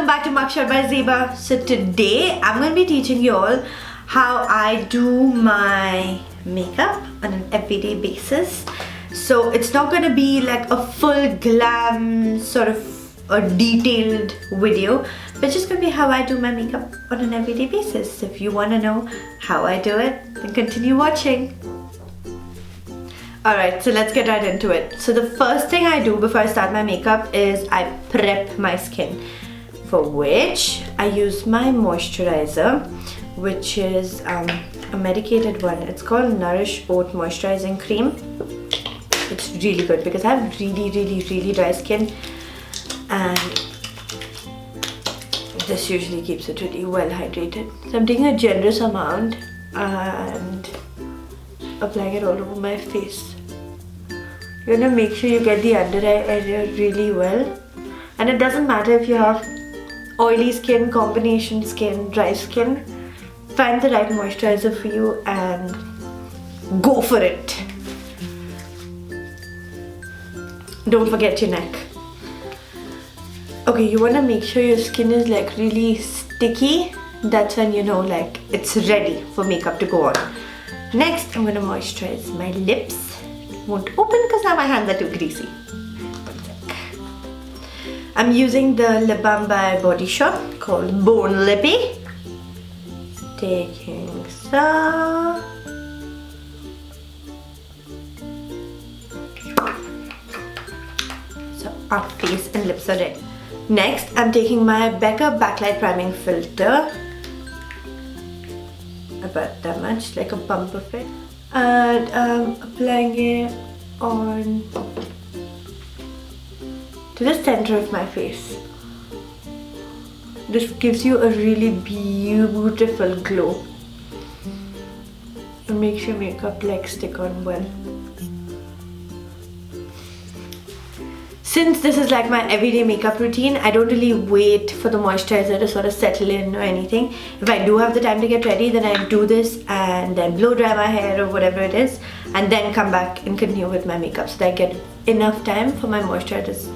back to MUGSHOT by Zeba. So today I'm going to be teaching you all how I do my makeup on an everyday basis. So it's not going to be like a full glam sort of a detailed video, but just going to be how I do my makeup on an everyday basis. So if you want to know how I do it, then continue watching. Alright, so let's get right into it. So the first thing I do before I start my makeup is I prep my skin, for which I use my moisturizer, which is a medicated one. It's called Nourish Oat Moisturising Cream. It's really good because I have really dry skin, and this usually keeps it really well hydrated. So I'm taking a generous amount and applying it all over my face. You're gonna make sure you get the under eye area really well, and it doesn't matter if you have oily skin, combination skin, dry skin. Find the right moisturizer for you and go for it. Don't forget your neck. Okay, you want to make sure your skin is like really sticky. That's when you know like it's ready for makeup to go on. Next, I'm going to moisturize my lips. Won't open because now my hands are too greasy. One sec. I'm using the lip balm by Body Shop called Bone Lippy. Taking some. So our face and lips are ready. Next, I'm taking my Becca Backlight Priming Filter. About that much, like a pump of it. And I'm applying it on to the center of my face. This gives you a really beautiful glow. It makes your makeup like stick on well. Since this is like my everyday makeup routine, I don't really wait for the moisturizer to sort of settle in or anything. If I do have the time to get ready, then I do this and then blow dry my hair or whatever it is, and then come back and continue with my makeup so that I get enough time for my moisturizer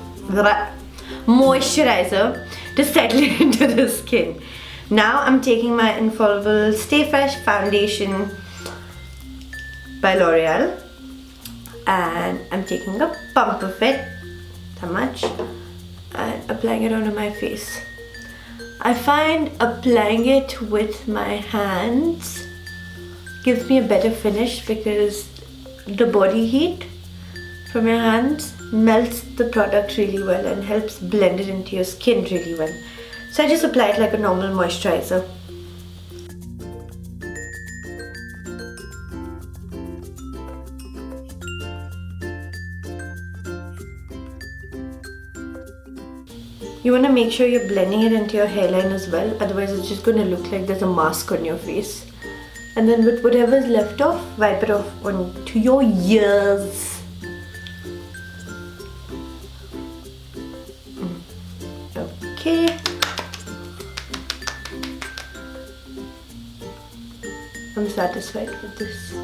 to settle into the skin. Now I'm taking my Infallible Stay Fresh Foundation by Loreal, and I'm taking a pump of it, much, and applying it onto my face. I find applying it with my hands gives me a better finish because the body heat from your hands melts the product really well and helps blend it into your skin really well. So I just apply it like a normal moisturizer. You want to make sure you're blending it into your hairline as well, otherwise it's just going to look like there's a mask on your face. And then with whatever's left off, wipe it off onto your ears. Okay. I'm satisfied with this.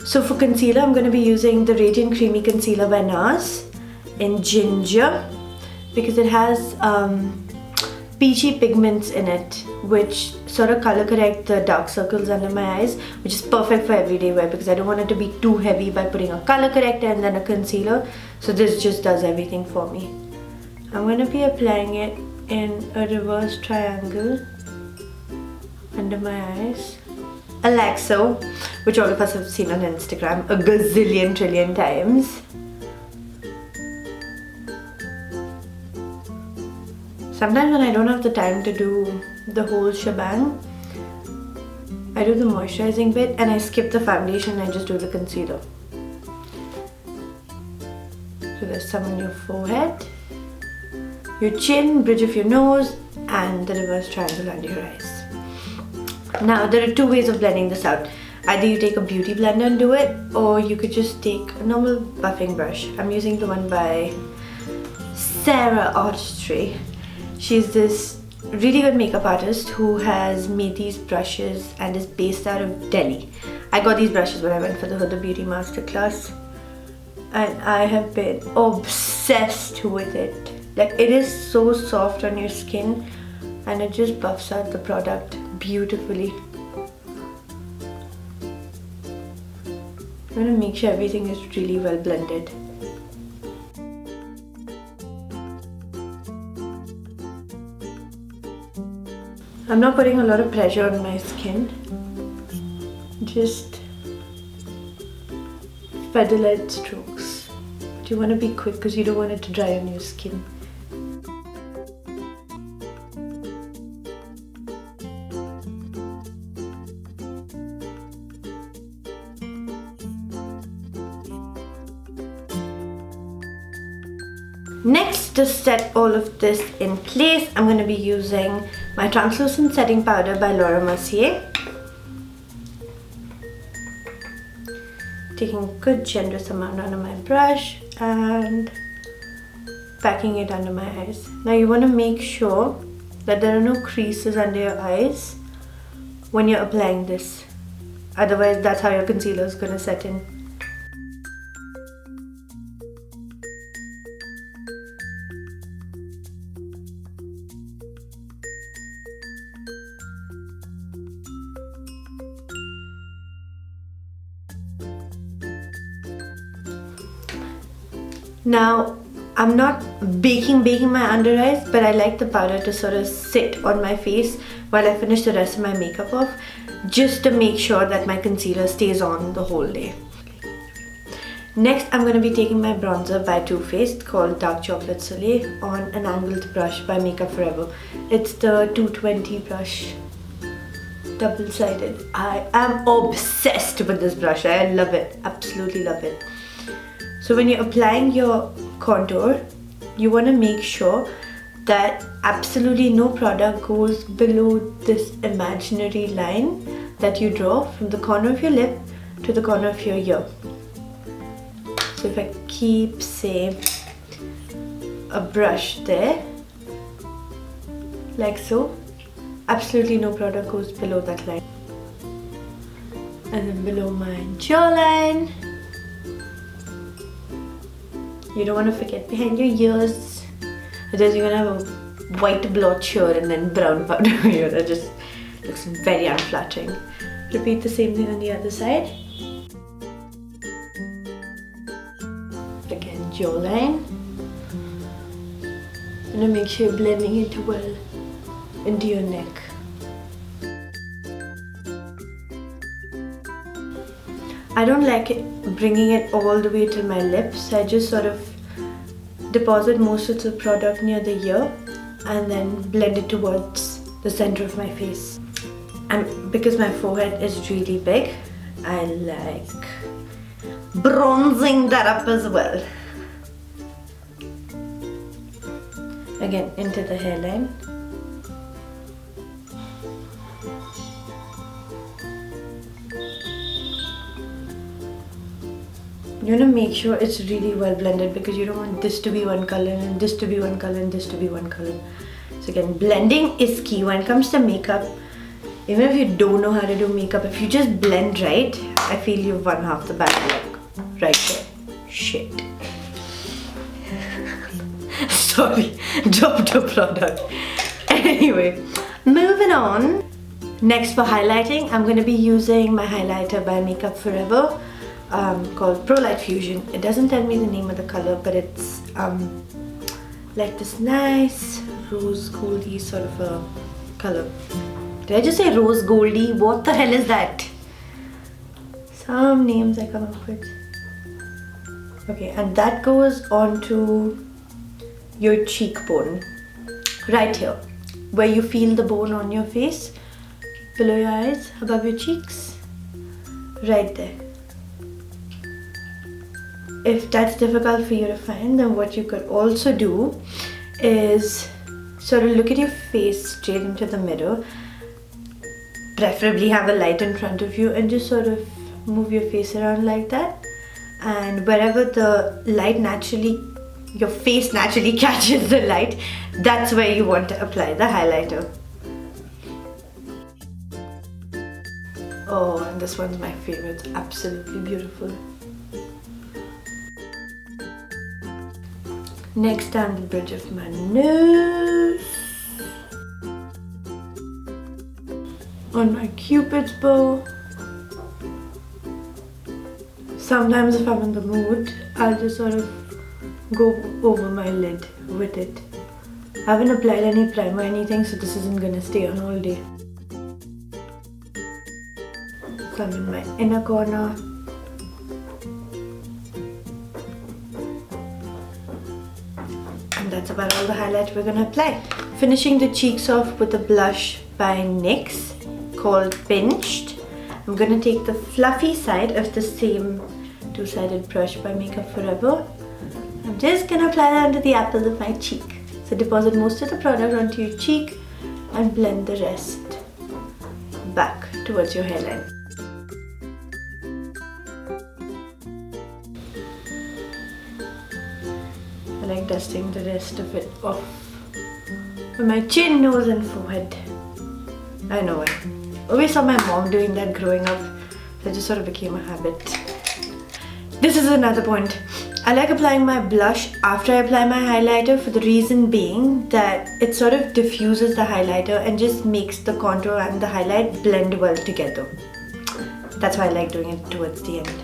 So for concealer, I'm going to be using the Radiant Creamy Concealer by NARS in Ginger because it has peachy pigments in it which sort of color correct the dark circles under my eyes, which is perfect for everyday wear because I don't want it to be too heavy by putting a color corrector and then a concealer. So this just does everything for me. I'm going to be applying it in a reverse triangle under my eyes. Like so, which all of us have seen on Instagram a gazillion trillion times. Sometimes when I don't have the time to do the whole shebang, I do the moisturizing bit and I skip the foundation and I just do the concealer. So there's some on your forehead, your chin, bridge of your nose, and the reverse triangle under your eyes. Now there are two ways of blending this out. Either you take a beauty blender and do it, or you could just take a normal buffing brush. I'm using the one by Sarah Artistry. She's this really good makeup artist who has made these brushes and is based out of Delhi. I got these brushes when I went for the Huda Beauty Masterclass. and I have been obsessed with it. Like, it is so soft on your skin and it just buffs out the product beautifully. I'm going to make sure everything is really well blended. I'm not putting a lot of pressure on my skin, just feather-light strokes. But you want to be quick because you don't want it to dry on your skin. Next, to set all of this in place, I'm going to be using my translucent setting powder by Mercier. Taking a good generous amount onto my brush and packing it under my eyes. Now you want to make sure that there are no creases under your eyes when you're applying this. Otherwise, that's how your concealer is going to set in. Now, I'm not baking my under eyes, but I like the powder to sort of sit on my face while I finish the rest of my makeup off, just to make sure that my concealer stays on the whole day. Next, I'm going to be taking my bronzer by Too Faced called Dark Chocolate Soleil on an angled brush by Makeup Forever. It's the 220 brush, double-sided. I am obsessed with this brush. I love it, absolutely love it. So when you're applying your contour, you want to make sure that absolutely no product goes below this imaginary line that you draw from the corner of your lip to the corner of your ear. So if I keep, say, a brush there, like so, absolutely no product goes below that line. And then below my jawline, you don't want to forget behind your ears, otherwise you're going to have a white blotch here and then brown powder here. That just looks very unflattering. Repeat the same thing on the other side. Again, jawline. And make sure you're blending it well into your neck. I don't like it bringing it all the way to my lips. I just sort of deposit most of the product near the ear and then blend it towards the center of my face. And because my forehead is really big, I like bronzing that up as well. Again, into the hairline. You want to make sure it's really well blended because you don't want this to be one color and this to be one color and this to be one color. So again, blending is key when it comes to makeup. Even if you don't know how to do makeup, if you just blend right, I feel you've won half the battle. Like, right there. Shit. Sorry, dropped a product. Anyway, moving on. Next for highlighting, I'm going to be using my highlighter by Makeup Forever. Called Pro Light Fusion. It doesn't tell me the name of the color, but it's like this nice rose goldy sort of a color. Did I just say rose goldy? What the hell is that? Some names I come up with. Okay, and that goes onto your cheekbone, right here, where you feel the bone on your face, below your eyes, above your cheeks, right there. If that's difficult for you to find, then what you could also do is sort of look at your face straight into the mirror, preferably have a light in front of you, and just sort of move your face around like that, and wherever the light naturally, your face naturally catches the light, that's where you want to apply the highlighter. Oh, and this one's my favorite. It's absolutely beautiful. Next, down the bridge of my nose. On my cupid's bow. Sometimes if I'm in the mood, I'll just sort of go over my lid with it. I haven't applied any primer or anything, so this isn't gonna stay on all day. So I'm in my inner corner. And that's about all the highlight we're gonna apply. Finishing the cheeks off with a blush by NYX called Pinched. I'm gonna take the fluffy side of the same two-sided brush by Makeup Forever. I'm just gonna apply that onto the apple of my cheek. So deposit most of the product onto your cheek and blend the rest back towards your hairline. I like dusting the rest of it off with my chin, nose and forehead. I know it. I always saw my mom doing that growing up, so it just sort of became a habit. This is another point. I like applying my blush after I apply my highlighter for the reason being that it sort of diffuses the highlighter and just makes the contour and the highlight blend well together. That's why I like doing it towards the end.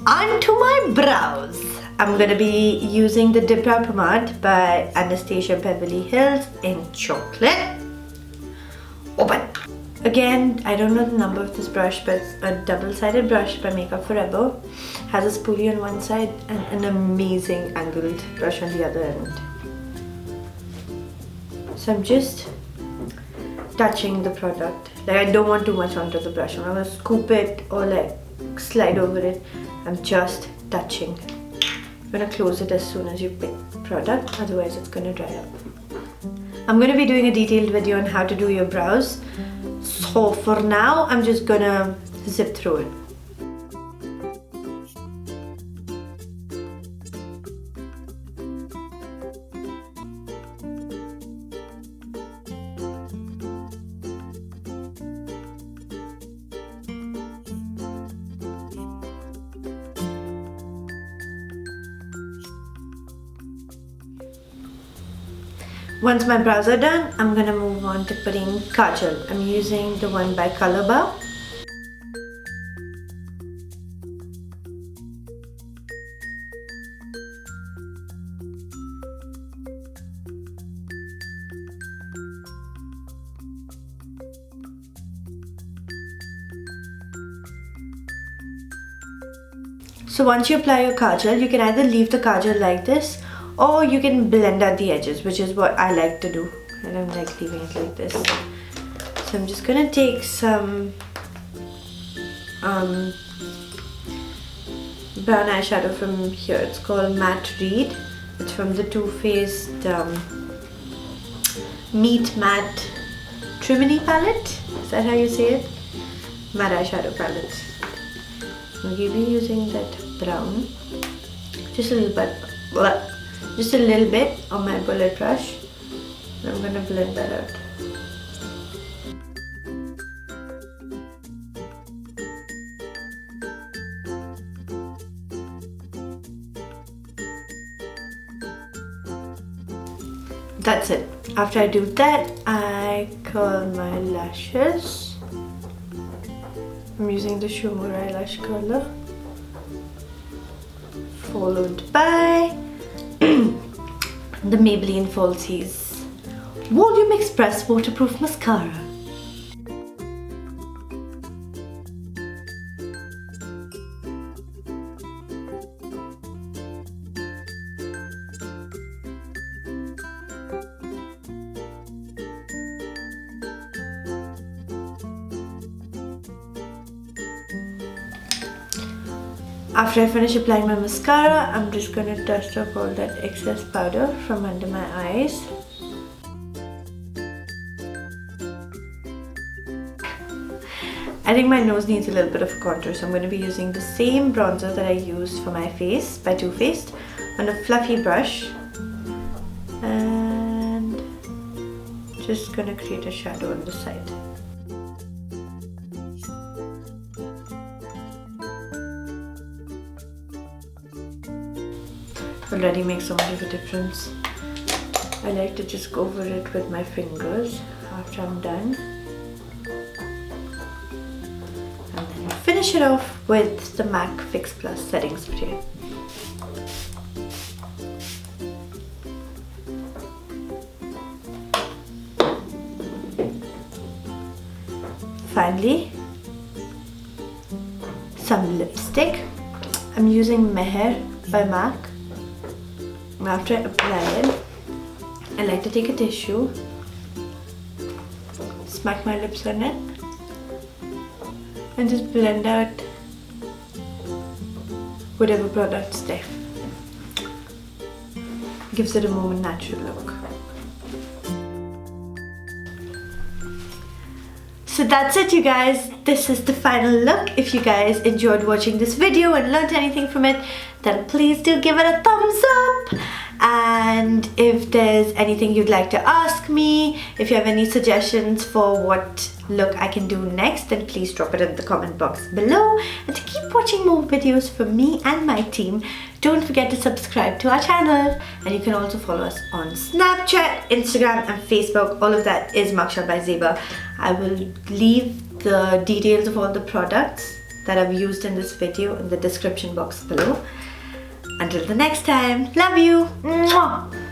On to my brows. I'm going to be using the Dip Brow Pomade by Anastasia Beverly Hills in Chocolate. Open! Again, I don't know the number of this brush, but it's a double-sided brush by Makeup Forever. Has a spoolie on one side and an amazing angled brush on the other end. So I'm just touching the product. Like, I don't want too much onto the brush. I'm not going to scoop it or like slide over it. I'm just touching. I'm going to close it as soon as you pick the product, otherwise it's going to dry up. I'm going to be doing a detailed video on how to do your brows. So for now, I'm just gonna zip through it. Once my brows are done, I'm gonna move on to putting kajal. I'm using the one by Color Bar. So once you apply your kajal, you can either leave the kajal like this, or you can blend out the edges, which is what I like to do. I don't like leaving it like this. So I'm just gonna take some brown eyeshadow from here. It's called Matte Reed. It's from the Too Faced Meat Matte Trimini palette. Is that how you say it? Matte eyeshadow palette. I'm gonna be using that brown, just a little bit. Just a little bit on my bullet brush, and I'm gonna blend that out. That's it. After I do that, I curl my lashes. I'm using the Shumur eyelash curler, followed by the Maybelline Falsies Volume Express Waterproof Mascara. After I finish applying my mascara, I'm just going to dust off all that excess powder from under my eyes. I think my nose needs a little bit of contour, so I'm going to be using the same bronzer that I used for my face by Too Faced on a fluffy brush. And just going to create a shadow on the side. already makes so much of a difference. I like to just go over it with my fingers after I'm done. And then finish it off with the MAC Fix Plus setting spray. Finally, some lipstick. I'm using Meher by MAC. After I apply it, I like to take a tissue, smack my lips on it, and just blend out whatever product's there. Gives it a more natural look. So that's it, you guys. This is the final look. If you guys enjoyed watching this video and learned anything from it, then please do give it a thumbs up. And if there's anything you'd like to ask me, if you have any suggestions for what look I can do next, then please drop it in the comment box below. And to keep watching more videos from me and my team, don't forget to subscribe to our channel. And you can also follow us on Snapchat, Instagram and Facebook. All of that is MUGSHOT by Zeba. I will leave the details of all the products that I've used in this video in the description box below. Until the next time, love you! Mwah!